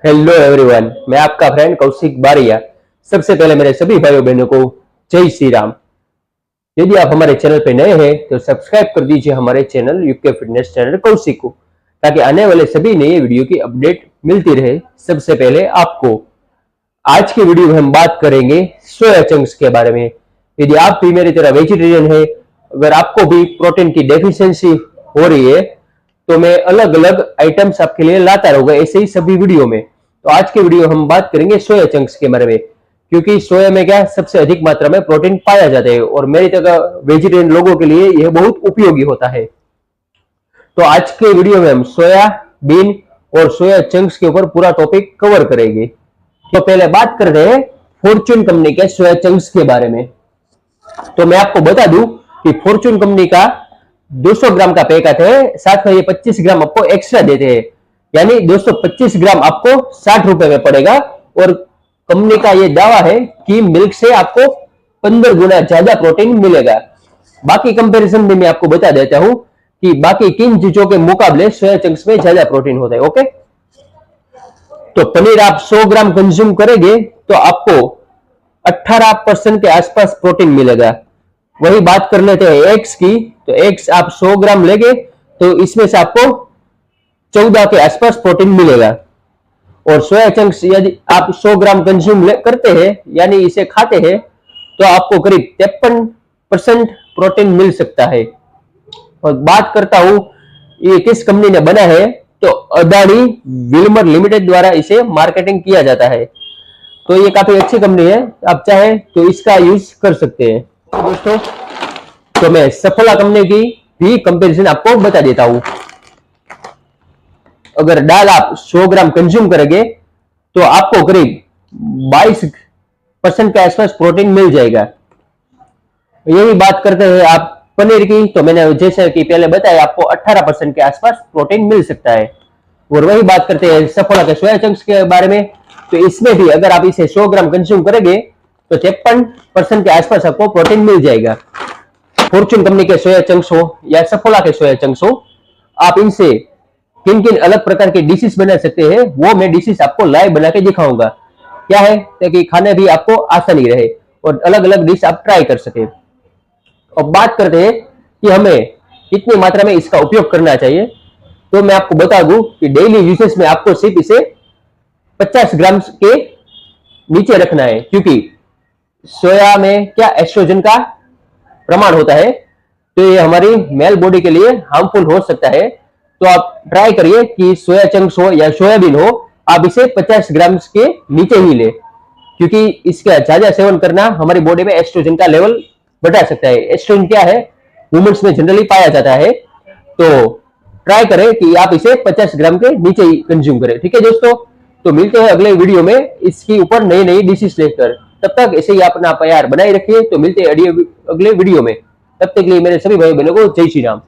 Hello everyone, मैं आपका friend Kaushik बारिया। सबसे पहले मेरे सभी भाइयों बहनों को जय श्री राम। यदि आप हमारे चैनल पे नए हैं तो सब्सक्राइब कर दीजिए हमारे channel UK fitness channel Kaushik को, ताकि आने वाले सभी नए वीडियो की अपडेट मिलती रहे सबसे पहले आपको। आज की वीडियो में हम बात करेंगे सोया चंक्स के बारे में। यदि आप भी मेरी तरह वेजिटेरियन है, अगर आपको भी प्रोटीन की डेफिशिएंसी हो रही है, तो मैं अलग अलग आइटम्स आपके लिए लाता रहूंगा ऐसे ही सभी वीडियो में। तो आज के वीडियो हम बात करेंगे सोया चंक्स के बारे में, क्योंकि सोया में क्या सबसे अधिक मात्रा में प्रोटीन पाया जाता है और मेरी तरह वेजिटेरियन लोगों के लिए यह बहुत उपयोगी होता है। तो आज के वीडियो में हम सोया बीन और सोया चंक्स के ऊपर पूरा टॉपिक कवर करेंगे। तो पहले बात कर रहे हैं फॉर्च्यून कंपनी के सोया चंक्स के बारे में। तो मैं आपको बता दूं कि फॉर्च्यून कंपनी का 200 ग्राम का पैक आता है, साथ में ये 25 ग्राम आपको एक्स्ट्रा देते हैं, यानी 225 ग्राम आपको 60 रुपए में पड़ेगा। और कंपनी का ये दावा है कि मिल्क से आपको 15 गुना ज्यादा प्रोटीन मिलेगा। बाकी कंपैरिजन में मैं आपको बता देता हूं कि बाकी किन चीजों के मुकाबले सोया चंक्स में ज्यादा प्रोटीन होता है। ओके, तो पनीर आप 100 ग्राम कंज्यूम करेंगे तो आपको 18% के आसपास प्रोटीन मिलेगा। वही बात कर लेते हैं एग्स की, तो एग्स आप 100 ग्राम लेंगे तो इसमें से आपको 14 के आसपास प्रोटीन मिलेगा। और सोया चंक्स यदि आप 100 ग्राम कंज्यूम करते हैं यानी इसे खाते हैं, तो आपको करीब 53% प्रोटीन मिल सकता है। और बात करता हूं ये किस कंपनी ने बना है, तो अदानी विल्मर लिमिटेड द्वारा इसे मार्केटिंग किया जाता है। तो ये काफी अच्छी कंपनी है, आप चाहें तो इसका यूज कर सकते हैं। तो दोस्तों, तो मैं सफोला कंपनी की भी कंपैरिजन आपको बता देता हूं। अगर दाल आप 100 ग्राम कंज्यूम करेंगे तो आपको करीब 22% के आसपास प्रोटीन मिल जाएगा। यही बात करते हैं आप पनीर की, तो मैंने जैसे कि पहले बताया आपको 18% के आसपास प्रोटीन मिल सकता है। और वही बात करते हैं सफोला के सोया चंक्स के बारे में, तो इसमें भी अगर आप इसे 100 ग्राम कंज्यूम करेंगे तो 53% के आसपास आपको प्रोटीन मिल जाएगा। फॉर्च्यून कंपनी के सोया चंक्स हो या सफोला के सोया चंक्स हो, आप इनसे किन किन अलग प्रकार के डिशेस बना सकते हैं वो मैं डिशेस आपको लाइव बना के दिखाऊंगा। क्या है, ताकि खाने भी आपको आसानी रहे और अलग अलग डिश आप ट्राई कर सके। अब बात करते हैं कि हमें कितनी मात्रा में इसका उपयोग करना चाहिए। तो मैं आपको बता दूं कि डेली यूसेज में आपको सिर्फ इसे 50 ग्राम के नीचे रखना है, क्योंकि सोया में क्या एस्ट्रोजन का प्रमाण होता है, तो ये हमारी मेल बॉडी के लिए हार्मफुल हो सकता है। तो आप ट्राई करिए कि सोया चंक्स हो या सोयाबीन हो, आप इसे 50 ग्राम के नीचे ही ले, क्योंकि इसका ज्यादा सेवन करना हमारी बॉडी में एस्ट्रोजन का लेवल बढ़ा सकता है। एस्ट्रोजन क्या है, वुमेन्स में जनरली पाया जाता है। तो ट्राई करें कि आप इसे 50 ग्राम के नीचे ही कंज्यूम करें। ठीक है दोस्तों, तो मिलते हैं अगले वीडियो में इसके ऊपर नई नई डिशेस लेकर। तब तक ऐसे ही अपना प्यार बनाए रखिए। तो मिलते हैं अगले वीडियो में, तब तक के लिए मेरे सभी भाई बहनों को जय श्री राम।